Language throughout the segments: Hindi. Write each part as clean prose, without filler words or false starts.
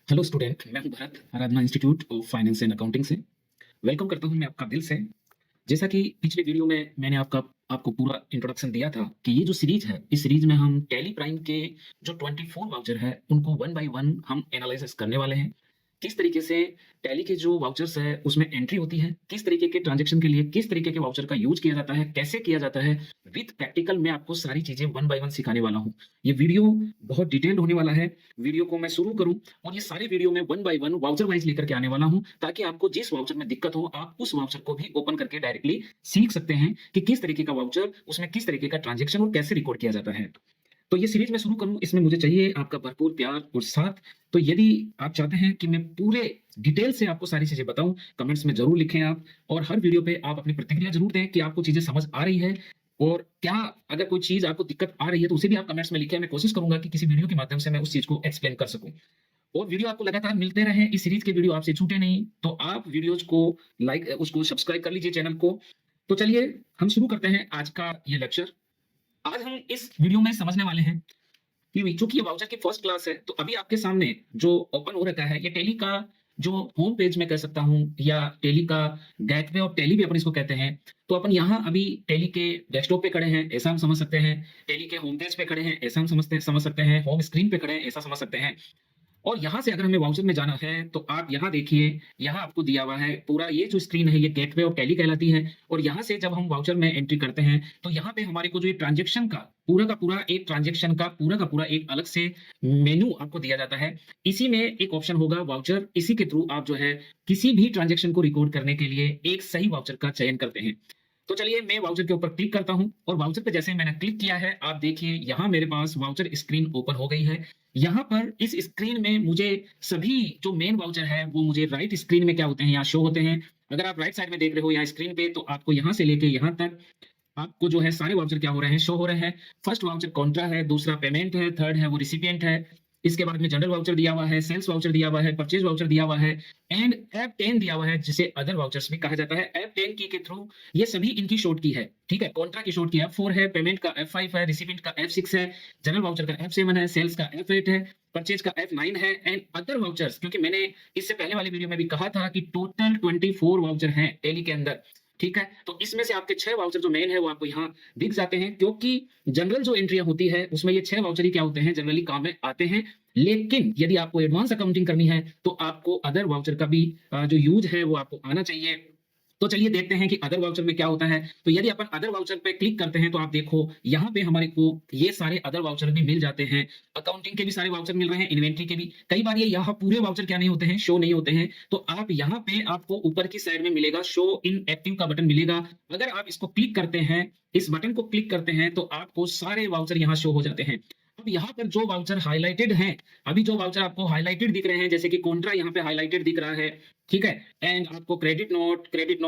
हेलो स्टूडेंट, मैं हूं Bharat, Aradhana institute of finance and accounting से। वेलकम करता हूं मैं आपका दिल से। जैसा कि पिछले वीडियो में मैंने आपको पूरा इंट्रोडक्शन दिया था कि ये जो सीरीज है, इस सीरीज में हम टैली प्राइम के जो 24 वाउचर है, उनको वन बाय वन हम एनालिसिस करने वाले हैं। किस तरीके से टैली के जो वाउचर्स है, उसमें एंट्री होती है, किस तरीके के ट्रांजैक्शन के लिए किस तरीके के वाउचर का यूज़ किया जाता है, कैसे किया जाता है, विथ प्रैक्टिकल मैं आपको सारी चीज़ें वन बाय वन सिखाने वाला हूँ। ये वीडियो बहुत डिटेल्ड होने वाला है। वीडियो को मैं शुरू करूँ और ये सारे वीडियो में one by one voucher wise लेकर के आने वाला हूँ, ताकि आपको जिस वाउचर में दिक्कत हो, आप उस वाउचर को भी ओपन करके डायरेक्टली सीख सकते हैं कि किस तरीके का वाउचर, उसमें किस तरीके का ट्रांज़ैक्शन और कैसे रिकॉर्ड किया जाता है। तो ये सीरीज़ मैं शुरू करूँ, इसमें मुझे चाहिए आपका भरपूर प्यार और साथ। तो यदि आप चाहते हैं कि मैं पूरे डिटेल से आपको सारी चीज़ें बताऊँ, कमेंट्स में ज़रूर लिखें आप, और हर वीडियो पे आप अपनी प्रतिक्रिया ज़रूर दें कि आपको चीज़ें समझ आ रही है, और क्या अगर कोई चीज़ आपको दिक्कत आ रही है, तो उसे भी आप कमेंट्स में लिखें। मैं कोशिश करूँगा कि किसी वीडियो के माध्यम से मैं उस चीज़ को एक्सप्लेन कर सकूँ। और वीडियो आपको लगातार मिलते रहें, इस सीरीज़ के वीडियो आपसे छूटे नहीं, तो आप वीडियोज़ को उसको सब्सक्राइब कर लीजिए चैनल को। तो चलिए हम शुरू करते हैं आज का ये लेक्चर। आज हम इस वीडियो में समझने वाले हैं कि चूंकि ये वाउचर की फर्स्ट क्लास है, तो अभी आपके सामने जो ओपन हो रखा है, ये टेली का जो होम पेज मैं कह सकता हूँ, या टेली का गेटवे ऑफ टेली भी अपन इसको कहते हैं। तो अपन यहाँ अभी टेली के डेस्कटॉप पे खड़े हैं, ऐसा हम समझ सकते हैं। टेली के होम पेज पे खड़े हैं, ऐसा हम समझ सकते हैं। होम स्क्रीन पे खड़े हैं, ऐसा समझ सकते हैं। और यहाँ से अगर हमें वाउचर में जाना है, तो आप यहाँ देखिए, यहाँ आपको दिया हुआ है पूरा ये जो स्क्रीन है, ये गेटवे ऑफ टैली कहलाती है। और यहाँ से जब हम वाउचर में एंट्री करते हैं, तो यहाँ पे हमारे को जो ये ट्रांजैक्शन का पूरा एक ट्रांजैक्शन का पूरा एक अलग से मेनू आपको दिया जाता है। इसी में एक ऑप्शन होगा वाउचर, इसी के थ्रू आप जो है किसी भी ट्रांजैक्शन को रिकॉर्ड करने के लिए एक सही वाउचर का चयन करते हैं। तो चलिए मैं वाउचर के ऊपर क्लिक करता हूं, और वाउचर पे जैसे ही मैंने क्लिक किया है, आप देखिए यहाँ मेरे पास वाउचर स्क्रीन ओपन हो गई है। यहाँ पर इस स्क्रीन में मुझे सभी जो मेन वाउचर है, वो मुझे राइट स्क्रीन में क्या होते हैं, यहाँ शो होते हैं। अगर आप राइट साइड में देख रहे हो यहाँ स्क्रीन पे, तो आपको यहाँ से लेके यहाँ तक आपको जो है सारे वाउचर क्या हो रहे हैं, शो हो रहे हैं। फर्स्ट वाउचर कॉन्ट्रा है, दूसरा पेमेंट है, थर्ड है वो रिसिपिएंट है। इसके बाद में जनरल वाउचर दिया हुआ है, सेल्स वाउचर दिया हुआ है, परचेज वाउचर दिया हुआ है, एंड F10 दिया हुआ है, जिसे अदर वाउचर्स भी कहा जाता है। F10 की के थ्रू ये सभी इनकी शॉर्ट की है, ठीक है। कॉन्ट्रा की शॉर्ट की F4 है, पेमेंट का F5 है, रिसिपिएंट का F6 है, जनरल वाउचर का F7 है, सेल्स का F8 है, परचेज का F9 है, एंड अदर वाउचर्स, क्योंकि मैंने इससे पहले वाली वीडियो में भी कहा था कि टोटल 24 वाउचर हैं टेली के अंदर, ठीक है। तो इसमें से आपके 6 वाउचर जो मेन है, वो आपको यहाँ दिख जाते हैं, क्योंकि जनरल जो एंट्रियां होती है, उसमें ये 6 वाउचर ही क्या होते हैं, जनरली काम में आते हैं। लेकिन यदि आपको एडवांस अकाउंटिंग करनी है, तो आपको अदर वाउचर का भी जो यूज है, वो आपको आना चाहिए। तो चलिए देखते हैं कि अदर वाउचर में क्या होता है। तो यदि अपन अदर वाउचर पे क्लिक करते हैं, तो आप देखो यहाँ पे हमारे को ये सारे अदर वाउचर भी मिल जाते हैं। अकाउंटिंग के भी सारे वाउचर मिल रहे हैं, इन्वेंट्री के भी। कई बार ये यहाँ पूरे वाउचर क्या नहीं होते हैं, शो नहीं होते हैं। तो आप यहाँ पे आपको ऊपर की साइड में मिलेगा शो इन एक्टिव का बटन मिलेगा। अगर आप इसको क्लिक करते हैं, इस बटन को क्लिक करते हैं, तो आपको सारे वाउचर यहाँ शो हो जाते हैं। अब यहाँ पर जो वाउचर हाइलाइटेड हैं, अभी जो वाउचर आपको हाइलाइटेड दिख रहे हैं, जैसे कि कॉन्ट्रा यहाँ पे हाइलाइटेड दिख रहा है, ठीक है। एंड आपको credit note, debit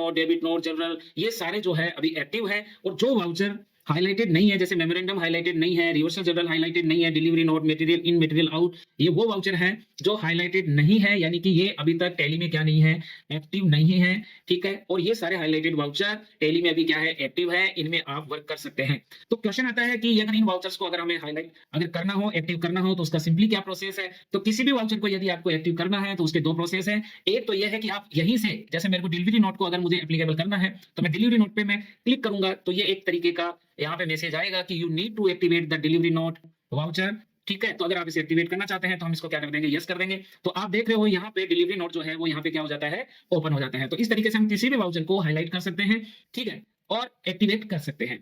note, general, ये सारे जो है अभी एक्टिव है। और जो वाउचर हाइलाइटेड नहीं है, जैसे मेमोरेंडम हाइलाइटेड नहीं है, रिवर्सल जनरल हाइलाइटेड नहीं है, delivery note, material in material out, ये वो वाउचर है जो हाइलाइटेड नहीं है, यानी कि ये अभी तक टैली में क्या नहीं है, एक्टिव नहीं है, ठीक है। और ये सारे हाइलाइटेड वाउचर टैली में अभी क्या है, एक्टिव है, इनमें आप वर्क कर सकते हैं। तो क्वेश्चन आता है कि अगर इन वाउचर्स को अगर हमें हाइलाइट अगर करना हो, एक्टिव करना हो, तो उसका सिंपली क्या प्रोसेस है। तो किसी भी वाउचर को यदि आपको एक्टिव करना है, तो उसके 2 प्रोसेस हैं। एक तो यह है कि आप यहीं से, जैसे मेरे को डिलीवरी नोट को अगर मुझे एप्लीकेबल करना है, तो मैं डिलीवरी नोट पे मैं क्लिक करूंगा, तो ये एक तरीके का यहाँ पे मैसेज आएगा कि you need to activate the delivery note voucher, ठीक है। तो अगर आप इसे एक्टिवेट करना चाहते हैं, तो हम इसको क्या कर देंगे, यस कर देंगे। तो आप देख रहे हो यहाँ पे डिलीवरी नोट जो है, वो यहाँ पे क्या हो जाता है, ओपन हो जाता है। तो इस तरीके से हम किसी भी वाउचर को हाईलाइट कर सकते हैं, ठीक है, और एक्टिवेट कर सकते हैं।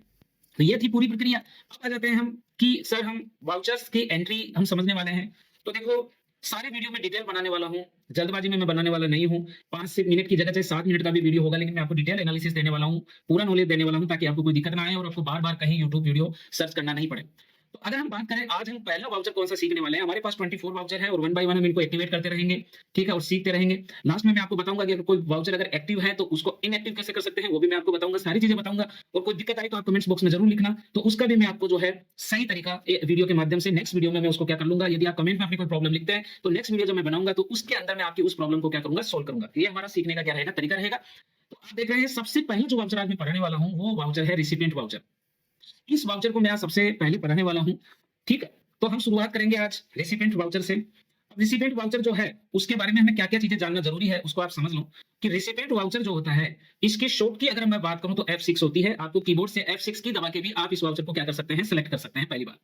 तो ये थी पूरी प्रक्रिया। अब आ जाते हैं हम कि सर हम वाउचर्स की एंट्री हम समझने वाले हैं। तो देखो, सारे वीडियो में डिटेल बनाने वाला हूँ, जल्दबाजी में मैं बनाने वाला नहीं हूँ। 5 से मिनट की जगह चाहे 7 मिनट का भी वीडियो होगा, लेकिन मैं आपको डिटेल एनालिसिस देने वाला हूँ, पूरा नॉलेज देने वाला हूँ, ताकि आपको कोई दिक्कत ना आए और आपको बार-बार कहीं यूट्यूब वीडियो सर्च करना नहीं पड़े। तो अगर हम बात करें, आज हम पहला वाउचर कौन सा सीखने वाले हैं। हमारे पास 24 वाउचर है, और वन बाय वन हम इनको एक्टिवेट करते रहेंगे, ठीक है, और सीखते रहेंगे। लास्ट में मैं आपको बताऊंगा कि अगर कोई वाउचर अगर एक्टिव है, तो उसको इनएक्टिव कैसे कर सकते हैं, वो भी मैं आपको बताऊंगा, सारी चीजें बताऊंगा। और कोई दिक्कत आई तो आप कमेंट्स बॉक्स में जरूर लिखना, तो उसका भी मैं आपको जो है सही तरीका वीडियो के माध्यम से नेक्स्ट वीडियो में मैं उसको क्या कर लूंगा। यदि आप कमेंट में अपनी कोई प्रॉब्लम लिखते हैं, तो नेक्स्ट वीडियो जब मैं बनाऊंगा, तो उसके अंदर मैं आपकी उस प्रॉब्लम को क्या करूंगा, सोल्व करूंगा। ये हमारा सीखने का क्या रहेगा, तरीका रहेगा। तो आप देख रहे हैं, सबसे पहले जो वाउचर आज मैं पढ़ाने वाला हूँ, वो वाउचर है रिसिपिएंट वाउचर। इस वाउचर को मैं आज सबसे पहले पढ़ाने वाला हूँ, ठीक है। तो हम शुरुआत करेंगे आज रेसिपिएंट वाउचर से। अब रिसिपेंट वाउचर जो है उसके बारे में हमें क्या क्या चीजें जानना जरूरी है उसको आप समझ लो कि रिसिपेंट वाउचर जो होता है इसके शॉर्ट की अगर मैं बात करूं तो F6 होती है। आपको कीबोर्ड से F6 की दबा के भी आप इस वाउचर को क्या कर सकते हैं, सेलेक्ट कर सकते हैं, पहली बात।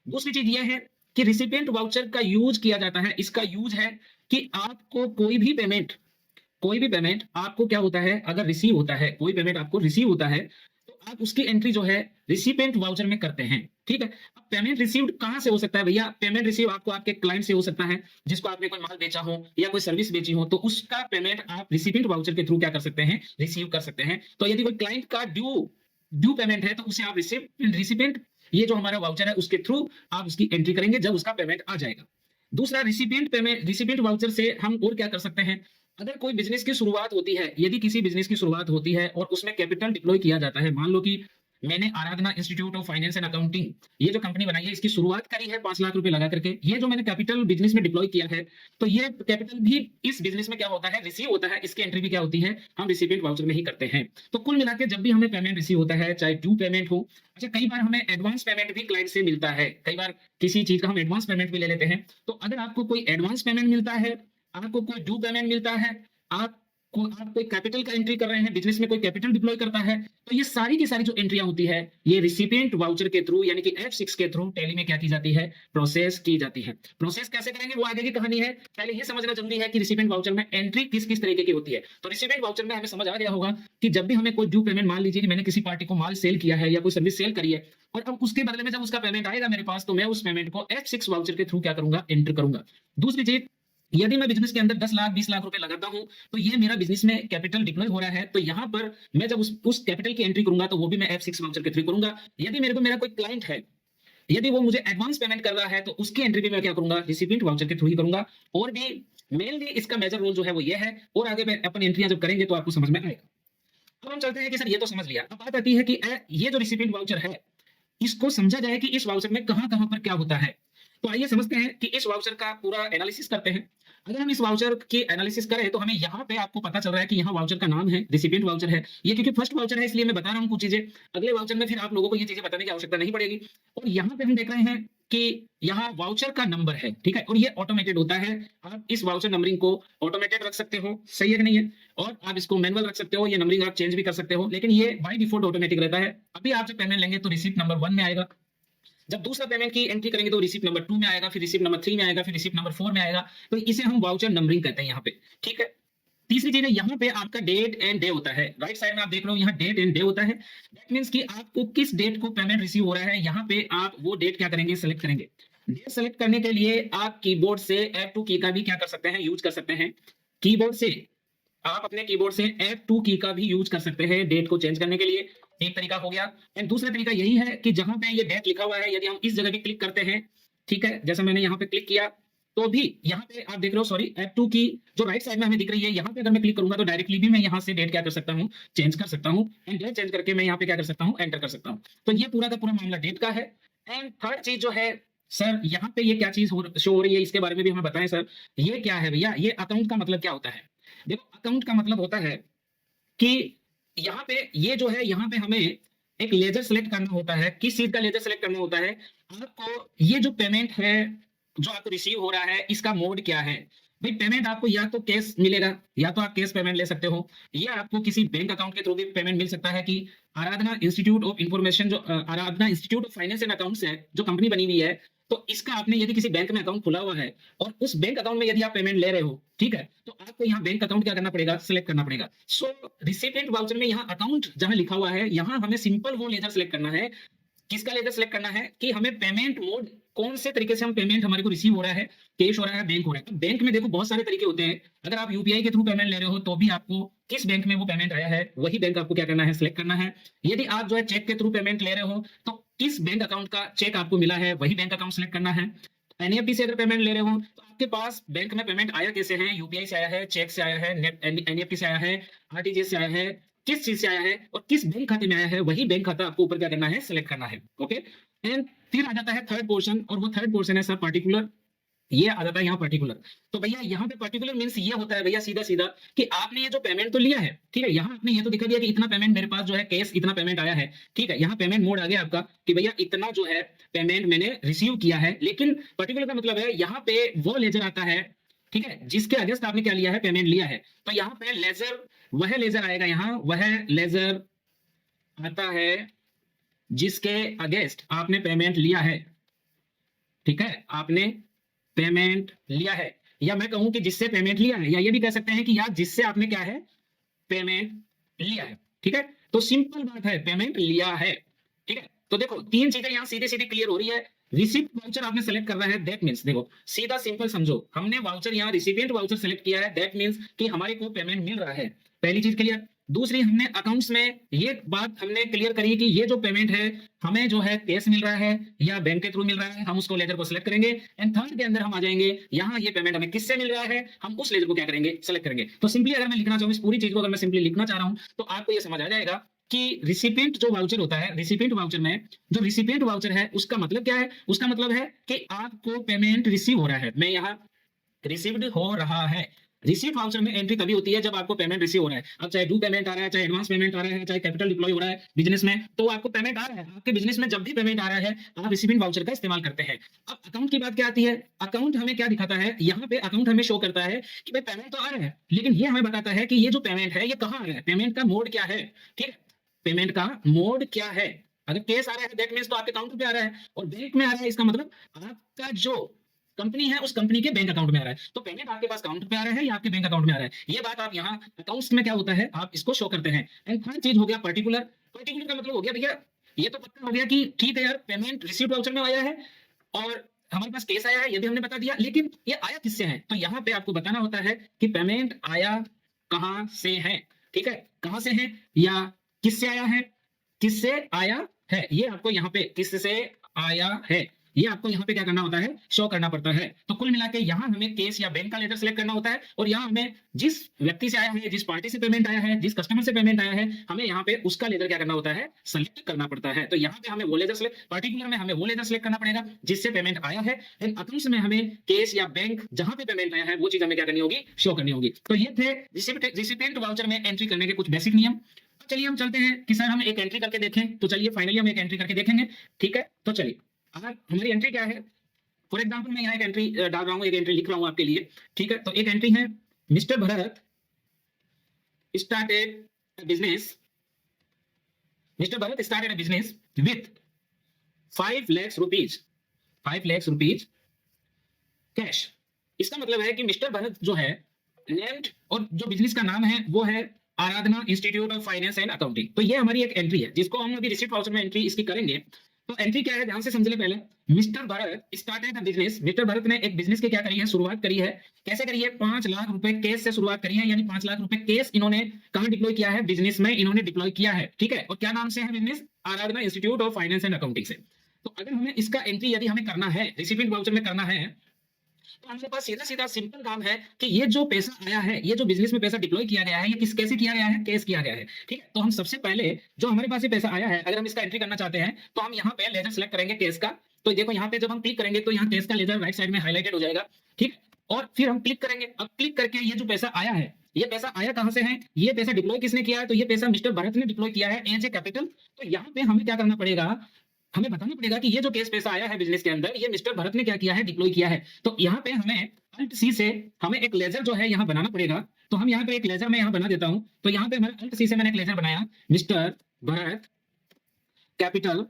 दूसरी चीज यह है कि रिसिपेंट वाउचर का यूज किया जाता है, इसका यूज है कि आपको कोई भी पेमेंट आपको क्या होता है, अगर रिसीव होता है, कोई पेमेंट आपको रिसीव होता है तो आप उसकी एंट्री जो है रिसिपेंट वाउचर में करते हैं। ठीक है, अब पेमेंट रिसीव्ड कहां से हो सकता है भैया? पेमेंट रिसीव आपको आपके क्लाइंट से हो सकता है, जिसको आपने कोई माल बेचा हो या कोई सर्विस बेची हो, तो उसका पेमेंट आप रिसिपेंट वाउचर के थ्रू क्या कर सकते हैं, रिसीव कर सकते हैं। तो यदि कोई क्लाइंट का ड्यू पेमेंट है तो उसे आप रिसिपेंट ये जो हमारा वाउचर है उसके थ्रू आप उसकी एंट्री करेंगे जब उसका पेमेंट आ जाएगा। दूसरा, रिसिपेंट वाउचर से हम और क्या कर सकते हैं, अगर कोई बिजनेस की शुरुआत होती है, यदि किसी बिजनेस की शुरुआत होती है और उसमें कैपिटल डिप्लॉय किया जाता है, मान लो कि मैंने Aradhana institute of finance and accounting ये जो कंपनी बनाई है इसकी शुरुआत करी है 5 लाख रुपए लगा करके, ये जो मैंने कैपिटल बिजनेस में डिप्लॉय किया है तो ये कैपिटल भी इस बिजनेस में क्या होता है, रिसीव होता है, इसकी एंट्री भी क्या होती है, हम रिसिपेंट वाउचर में ही करते हैं। तो कुल मिला के जब भी हमें पेमेंट रिसीव होता है, चाहे ड्यू पेमेंट हो, अच्छा कई बार हमें एडवांस पेमेंट भी क्लाइंट से मिलता है, कई बार किसी चीज का हम एडवांस पेमेंट भी ले लेते हैं। तो अगर आपको कोई एडवांस पेमेंट मिलता है, आपको कोई ड्यू पेमेंट मिलता है, आप कोई कैपिटल का एंट्री कर रहे हैं, बिजनेस में कोई कैपिटल डिप्लॉय करता है, तो ये सारी की सारी जो एंट्रियां होती है ये रिसिपेंट वाउचर के थ्रू यानी कि F6 के थ्रू टैली में क्या की जाती है, प्रोसेस की जाती है। प्रोसेस कैसे करेंगे वो आगे की कहानी है, पहले ये समझना जरूरी है कि रिसिपेंट वाउचर में एंट्री किस किस तरीके की होती है। तो रिसिपेंट वाउचर में हमें समझ आ गया होगा कि जब भी हमें कोई ड्यू पेमेंट, मान लीजिए कि मैंने किसी पार्टी को माल सेल किया है या कोई सर्विस सेल करी है और अब उसके बदले में जब उसका पेमेंट आएगा मेरे पास तो मैं उस पेमेंट को F6 वाउचर के थ्रू क्या करूंगा, एंटर करूंगा। दूसरी चीज, यदि मैं बिजनेस के अंदर 10 लाख 20 लाख रुपए लगाता हूं तो ये मेरा बिजनेस में कैपिटल डिप्लॉय हो रहा है, तो यहां पर मैं जब उस कैपिटल की एंट्री करूंगा तो वो भी मैं F6 वाउचर के थ्रू करूंगा। यदि मेरा कोई क्लाइंट है, यदि वो मुझे एडवांस पेमेंट कर रहा है तो उसकी एंट्री भी मैं क्या करूंगा, रिसिपेंट वाउचर के थ्रू ही करूंगा। और भी मेनली इसका मेजर रोल जो है वो ये है, और आगे मैं अपन एंट्रियां जब करेंगे तो आपको समझ में आएगा। अब हम चलते हैं कि सर ये तो समझ लिया, अब बात आती है कि ये जो रिसिपेंट वाउचर है इसको समझा जाए कि इस वाउचर में कहां कहां पर क्या होता है। तो आइए समझते हैं कि इस वाउचर का पूरा एनालिसिस करते हैं। अगर हम इस वाउचर की एनालिसिस करें तो हमें यहाँ पे आपको पता चल रहा है कि यहाँ वाउचर का नाम है रिसिपेंट वाउचर है, ये क्योंकि फर्स्ट वाउचर है इसलिए मैं बता रहा हूँ कुछ चीजें, अगले वाउचर में फिर आप लोगों को ये चीजें बताने की आवश्यकता नहीं पड़ेगी। और यहाँ पे हम देख रहे हैं कि यहाँ वाउचर का नंबर है, ठीक है, और ये ऑटोमेटेड होता है। आप इस वाउचर नंबरिंग को ऑटोमेटेड रख सकते हो, सही है कि नहीं है, और आप इसको मैनुअल रख सकते हो, ये नंबरिंग आप चेंज भी कर सकते हो, लेकिन ये बाय डिफॉल्ट ऑटोमेटिक रहता है। अभी आप जब पेमेंट लेंगे तो रिसिप्ट नंबर 1 में आएगा, जब दूसरा पेमेंट की एंट्री करेंगे तो रिसिप्ट नंबर 2 में आएगा, फिर रिसिप्ट नंबर 3 में आएगा, फिर रिसिप्ट नंबर 4 में आएगा। तो इसे हम वाउचर नंबरिंग कहते हैं यहाँ पे, ठीक है। तीसरी चीज है, यहाँ पे आपका डेट एंड डे होता है, राइट साइड में आप देख रहे हो यहाँ डेट एंड डे होता है। दैट मींस कि आपको किस डेट को पेमेंट रिसीव हो रहा है, यहाँ पे आप वो डेट क्या करेंगे, सेलेक्ट करेंगे। डेट सेलेक्ट करने के लिए आप कीबोर्ड से F2 की का भी क्या कर सकते हैं, यूज कर सकते हैं। कीबोर्ड से आप अपने कीबोर्ड से F2 की का भी यूज कर सकते हैं डेट को चेंज करने के लिए, एक तरीका हो गया। एंड दूसरा तरीका यही है कि जहां पे ये डेट लिखा हुआ है यदि हम इस जगह भी क्लिक करते हैं, ठीक है, जैसे मैंने यहाँ पे क्लिक किया तो भी यहाँ पे आप देख रहे हो, सॉरी F2 की जो राइट साइड में हमें दिख रही है, यहाँ पे अगर मैं क्लिक करूंगा तो डायरेक्टली भी मैं यहाँ से डेट क्या कर सकता हूँ, चेंज कर सकता हूँ। एंड डेट चेंज करके मैं यहाँ पे क्या कर सकता हूँ, एंटर कर सकता हूँ। तो ये पूरा का पूरा मामला डेट का है। एंड थर्ड चीज जो है सर, यहाँ पे ये क्या चीज शो हो रही है इसके बारे में भी हमें बताएं सर, ये क्या है भैया, ये अकाउंट का मतलब क्या होता है। देखो अकाउंट का मतलब होता है कि यहाँ पे ये जो है, यहाँ पे हमें एक लेजर सेलेक्ट करना होता है। किस चीज का लेजर सेलेक्ट करना होता है, आपको ये जो पेमेंट है जो आपको रिसीव हो रहा है इसका मोड क्या है। भाई पेमेंट आपको या तो कैश मिलेगा, या तो आप कैश पेमेंट ले सकते हो, या आपको किसी बैंक अकाउंट के थ्रू भी पेमेंट मिल सकता है। कि आराधना इंस्टीट्यूट ऑफ इंफॉर्मेशन जो Aradhana institute of finance and accounts है जो कंपनी बनी हुई है, तो इसका आपने यदि किसी बैंक में अकाउंट खुला हुआ है और उस बैंक अकाउंट में यदि आप पेमेंट ले रहे हो, ठीक है, तो आपको यहाँ बैंक अकाउंट क्या करना पड़ेगा, सिलेक्ट करना पड़ेगा। सो रिसिपेंट वाउचर में यहाँ अकाउंट जहां लिखा हुआ है, यहाँ हमें सिंपल वो लेजर सिलेक्ट करना है। किसका लेजर सिलेक्ट करना है कि हमें पेमेंट मोड कौन से तरीके से हम पेमेंट हमारे को रिसीव हो रहा है, कैश हो रहा है, बैंक हो रहा है। तो बैंक में देखो बहुत सारे तरीके होते हैं, अगर आप यूपीआई के थ्रू पेमेंट ले रहे हो तो भी आपको किस बैंक में वो पेमेंट आया है वही बैंक आपको क्या करना है, सिलेक्ट करना है। यदि आप जो है चेक के थ्रू पेमेंट ले रहे हो तो किस बैंक अकाउंट का चेक आपको मिला है वही बैंक अकाउंट सिलेक्ट करना है। एनईएफटी से अगर पेमेंट ले रहे हो तो आपके पास बैंक में पेमेंट आया कैसे है, यूपीआई से आया है, चेक से आया है, एनईएफटी से आया है, आरटीजीएस से आया है, किस चीज से आया है और किस बैंक खाते में आया है वही बैंक खाता आपको ऊपर क्या करना है, सिलेक्ट करना है। ओके, एंड फिर आ जाता है थर्ड पोर्शन, और वो थर्ड पोर्शन है सर पार्टिकुलर ये आ जाता है यहाँ पर्टिकुलर। तो भैया यहाँ पे पर्टिकुलर मीन्स ये होता है भैया सीधा सीधा कि आपने ये जो पेमेंट तो लिया है, ठीक है, यहाँ आपने ये तो दिखा दिया कि इतना पेमेंट मेरे पास जो है कैश इतना पेमेंट आया है, ठीक है, यहाँ पेमेंट मोड आ गया आपका कि भैया इतना जो है पेमेंट मैंने रिसीव किया है। लेकिन पर्टिकुलर का मतलब है यहाँ पे वो लेजर आता है, ठीक है, जिसके अगेंस्ट आपने क्या लिया है, पेमेंट लिया है। तो यहाँ पे लेजर, वह लेजर आएगा, यहाँ वह लेजर आता है जिसके अगेंस्ट आपने पेमेंट लिया है, ठीक है, आपने पेमेंट लिया है, या मैं कहूं कि जिससे पेमेंट लिया है, या ये भी कह सकते हैं कि यार जिससे आपने क्या है, पेमेंट लिया है, ठीक है। तो सिंपल बात है, पेमेंट लिया है, ठीक है। तो देखो तीन चीजें यहाँ सीधे सीधे क्लियर हो रही है। रिसिप्ट वाउचर आपने सेलेक्ट करना है, दैट मींस देखो सीधा सिंपल समझो, हमने वाउचर यहाँ रिसिपिएंट वाउचर सेलेक्ट किया है, दैट मींस कि हमारे को पेमेंट मिल रहा है, पहली चीज क्लियर। दूसरी, हमने अकाउंट्स में ये बात हमने क्लियर करी कि ये जो पेमेंट है हमें जो है कैश मिल रहा है या बैंक के थ्रू मिल रहा है, हम उसको लेजर को सिलेक्ट करेंगे। एंड थर्ड के अंदर हम आ जाएंगे, यहाँ ये पेमेंट हमें किससे मिल रहा है, हम उस लेजर को क्या करेंगे, सेलेक्ट करेंगे। तो सिंपली अगर मैं लिखना चाहूँ इस पूरी चीज को, अगर मैं सिंपली लिखना चाह रहा हूँ तो आपको ये समझ आ जाएगा कि रिसिपिएंट जो वाउचर होता है, रिसिपिएंट वाउचर में जो रिसिपिएंट वाउचर है उसका मतलब क्या है, उसका मतलब है कि आपको पेमेंट रिसीव हो रहा है। मैं यहाँ रिसीव्ड हो रहा है, रिसीव वाउचर में एंट्री तभी होती है जब आपको पेमेंट रिसीव हो रहा है। अब चाहे ड्यू पेमेंट आ रहा है, चाहे एडवांस पेमेंट आ रहा है, चाहे कैपिटल डिप्लॉय हो रहा है बिजनेस में, तो आपको पेमेंट आ रहा है। आपके बिजनेस में जब भी पेमेंट आ रहा है आप रिसीविंग वाउचर का इस्तेमाल करते हैं। अब अकाउंट की बात क्या आती है, अकाउंट हमें क्या दिखाता है, यहाँ पे अकाउंट हमें शो करता है कि भाई पेमेंट तो आ रहा है, लेकिन ये हमें बताता है कि ये जो पेमेंट है ये कहाँ आ रहा है, पेमेंट का मोड क्या है, ठीक है, पेमेंट का मोड क्या है। अगर केस आ रहा है दैट मींस तो आपके अकाउंट पे आ रहा है, और बैंक में आ रहा है इसका मतलब आपका जो कंपनी है उस कंपनी के बैंक अकाउंट में आ रहा है। तो पेमेंट आपके पास अकाउंट पे आ रहा है या आपके बैंक अकाउंट में आ रहा है, ये बात आप यहाँ अकाउंट्स में क्या होता है आप इसको शो करते हैं। एंड थर्ड चीज हो गया पर्टिकुलर। पर्टिकुलर का मतलब हो गया भैया ये तो पक्का हो गया कि ठीक है यार पेमेंट रिसीव्ड वाउचर में आया है और हमारे पास केस आया है, ये भी हमने बता दिया, लेकिन ये आया किससे है, तो यहाँ पे आपको बताना होता है कि पेमेंट आया कहाँ से है, ठीक है, कहाँ से है या किससे आया है, किससे आया है, ये आपको यहाँ पे किससे आया है ये आपको यहाँ पे क्या करना होता है, शो करना पड़ता है। तो कुल मिला के यहाँ हमें केस या बैंक का लेटर सेलेक्ट करना होता है, और यहाँ हमें जिस व्यक्ति से आया है, जिस पार्टी से पेमेंट आया है, जिस कस्टमर से पेमेंट आया है, हमें यहाँ पे उसका लेटर क्या करना होता है, सेलेक्ट करना पड़ता है। तो यहाँ पे हमें वो लेटर सेलेक्ट, पर्टिकुलर में हमें वो लेटर सेलेक्ट करना पड़ेगा जिससे पेमेंट आया है। एंड अकाउंट्स में हमें केस या बैंक जहां पे पेमेंट आया है वो चीज हमें क्या करनी होगी, शो करनी होगी। तो ये थे रिसिपिएंट वाउचर में एंट्री करने के कुछ बेसिक नियम। चलिए हम चलते हैं कि सर हम एक एंट्री करके देखें, तो चलिए फाइनली हम एक एंट्री करके देखेंगे, ठीक है। तो चलिए आज हमारी एंट्री क्या है, फॉर एग्जाम्पल मैं यहाँ एक एंट्री डाल रहा हूँ, एक एंट्री लिख रहा हूँ आपके लिए, ठीक है। तो एक एंट्री है, mister Bharat started business, mister Bharat started business with 5 lakh rupees, 5 lakh rupees cash. इसका मतलब है कि मिस्टर भरत जो है नेम्ड, और जो बिजनेस का नाम है वो है Aradhana institute of finance and accounting. तो ये हमारी एक एंट्री है जिसको हम अभी रिसिप्ट वाउचर में एंट्री इसकी करेंगे। तो एंट्री क्या है ध्यान से समझ ले पहले, mister Bharat started a business, mister Bharat ने एक बिजनेस की क्या करी है, शुरुआत करी है। कैसे करी है, 5 लाख रुपए केस से शुरुआत करी है, यानी 5 लाख रुपए केस इन्होंने कहां डिप्लॉय किया है, बिजनेस में इन्होंने डिप्लॉय किया है, ठीक है। और क्या नाम से है business, Aradhana institute of finance and accounting से। तो अगर हमें इसका एंट्री यदि हमें करना है रिसिपिएंट वाउचर में करना है, तो हमारे पास सीधा सीधा सिंपल काम है कि ये जो पैसा आया है, ये जो बिजनेस में पैसा डिप्लॉय किया गया है, ये किस कैसे किया गया है, कैश किया गया है, ठीक है। तो हम सबसे पहले जो हमारे पास ये पैसा आया है, अगर हम इसका एंट्री करना चाहते हैं तो हम यहाँ पे लेजर सेलेक्ट करेंगे केस का। तो देखो यहाँ पे जब हम क्लिक करेंगे तो यहाँ केस का लेजर राइट साइड में हाईलाइटेड हो जाएगा, ठीक है। और फिर हम क्लिक करेंगे, अब क्लिक करके ये जो पैसा आया है, ये पैसा आया कहां से है, ये पैसा डिप्लॉय किसने किया है, तो ये पैसा मिस्टर भरत ने डिप्लॉय किया है एज ए कैपिटल। तो यहाँ पे हमें क्या करना पड़ेगा, हमें बताना पड़ेगा कि ये जो केस पैसा आया है बिजनेस के अंदर, ये मिस्टर भरत ने क्या किया है, डिप्लॉय किया है। तो यहाँ पे हमें अल्ट सी से हमें एक लेजर जो है यहाँ बनाना पड़ेगा। तो हम यहाँ पे एक लेजर मैं यहाँ बना देता हूँ। तो यहाँ पे हमारे अल्ट सी से मैंने एक लेजर बनाया, mister Bharat capital,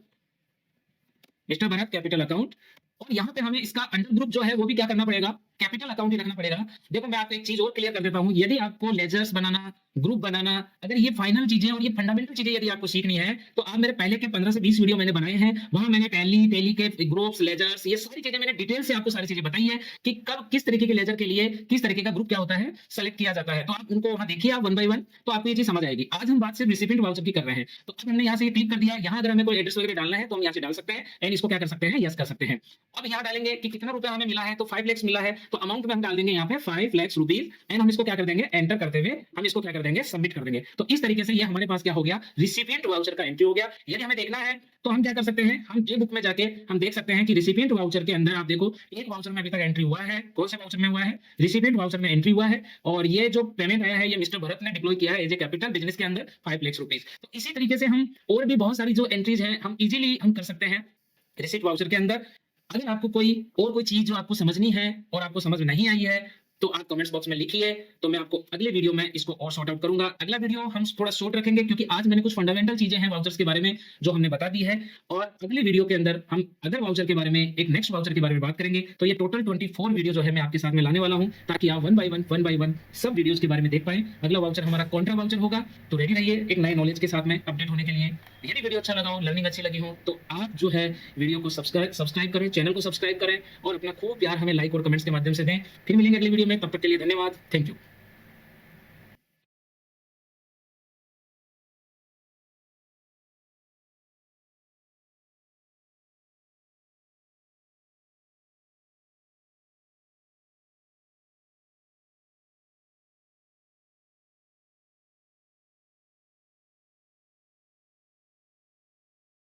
mister Bharat capital account. और यहाँ पे हमें इसका अंडर ग्रुप जो है वो भी क्या करना पड़ेगा, कैपिटल अकाउंट ही रखना पड़ेगा। देखो मैं आपको एक चीज और क्लियर कर देता हूँ, यदि आपको लेजर्स बनाना, ग्रुप बनाना, अगर ये फाइनल चीजें और ये फंडामेंटल चीजें यदि आपको सीखनी है, तो आप मेरे पहले के 15 से 20 वीडियो मैंने बनाए हैं, वहां मैंने टैली के ग्रुप्स, लेजर्स, ये सारी चीजें मैंने डिटेल से आपको सारी चीजें बताई है कि कब किस तरीके के लेजर के लिए किस तरीके का ग्रुप क्या होता है, सेलेक्ट किया जाता है। तो आप उनको वहां देखिए आप 1 बाय 1, तो आपको ये चीज समझ आएगी। आज हम बात सिर्फ रिसिपिएंट वाउचर की कर रहे हैं। तो अब हमने यहाँ से क्लिक कर दिया, यहाँ अगर हमें कोई एड्रेस वगैरह डालना है तो हम यहाँ से डाल सकते हैं, एंड इसको क्या कर सकते हैं, यस कर सकते हैं। अब यहाँ डालेंगे कि कितना रुपया हमें मिला है, तो 5 लाख मिला है, तो अमाउंट में हम डाल देंगे यहाँ पे 5 लाख रुपीज एंड हम इसको क्या कर देंगे, एंटर करते हुए हम इसको क्या कर देंगे, सबमिट कर देंगे। तो इस तरीके से ये हमारे पास क्या हो गया, रिसिपिएंट वाउचर का एंट्री हो गया। यदि हमें देखना है तो हम क्या कर सकते हैं, हम ये बुक में जाके हम देख सकते हैं कि रिसिपिएंट वाउचर के अंदर आप देखो एक वाउचर में अभी तक एंट्री हुआ है। कौन से वाउचर में हुआ है, रिसिपिएंट वाउचर में एंट्री हुआ है। और ये जो पेमेंट आया है ये मिस्टर भरत ने डिप्लॉय किया है एज ए कैपिटल बिजनेस के अंदर 5 लाख रुपीज। तो इसी तरीके से हम और भी बहुत सारी जो एंट्रीज हैं हम इजीली हम कर सकते हैं रिसिप्ट वाउचर के अंदर। अगर आपको कोई चीज जो आपको समझनी है और आपको समझ नहीं आई है तो आप कमेंट्स बॉक्स में लिखिए, तो मैं आपको अगले वीडियो में इसको और सॉर्ट आउट करूंगा। अगला वीडियो हम थोड़ा शॉर्ट रखेंगे क्योंकि आज मैंने कुछ फंडामेंटल चीजें हैं वाउचर्स के बारे में जो हमने बता दी है, और अगले वीडियो के अंदर हम अदर वाउचर के बारे में, एक नेक्स्ट वाउचर के बारे में बात करेंगे। तो ये टोटल 24 वीडियो जो है मैं आपके साथ में लाने वाला हूं ताकि आप वन बाय वन सब वीडियोस के बारे में देख पाएं। अगला वाउचर हमारा कॉन्ट्रा वाउचर होगा, तो रेडी रहिए एक नए नॉलेज के साथ में अपडेट होने के लिए। यदि वीडियो अच्छा लगा हो, लर्निंग अच्छी लगी हो, तो आप जो है वीडियो को सब्सक्राइब करें, चैनल को सब्सक्राइब करें और अपना खूब प्यार हमें लाइक और कमेंट्स के माध्यम से दें। फिर मिलेंगे अगली वीडियो में, तब तक के लिए धन्यवाद, थैंक यू।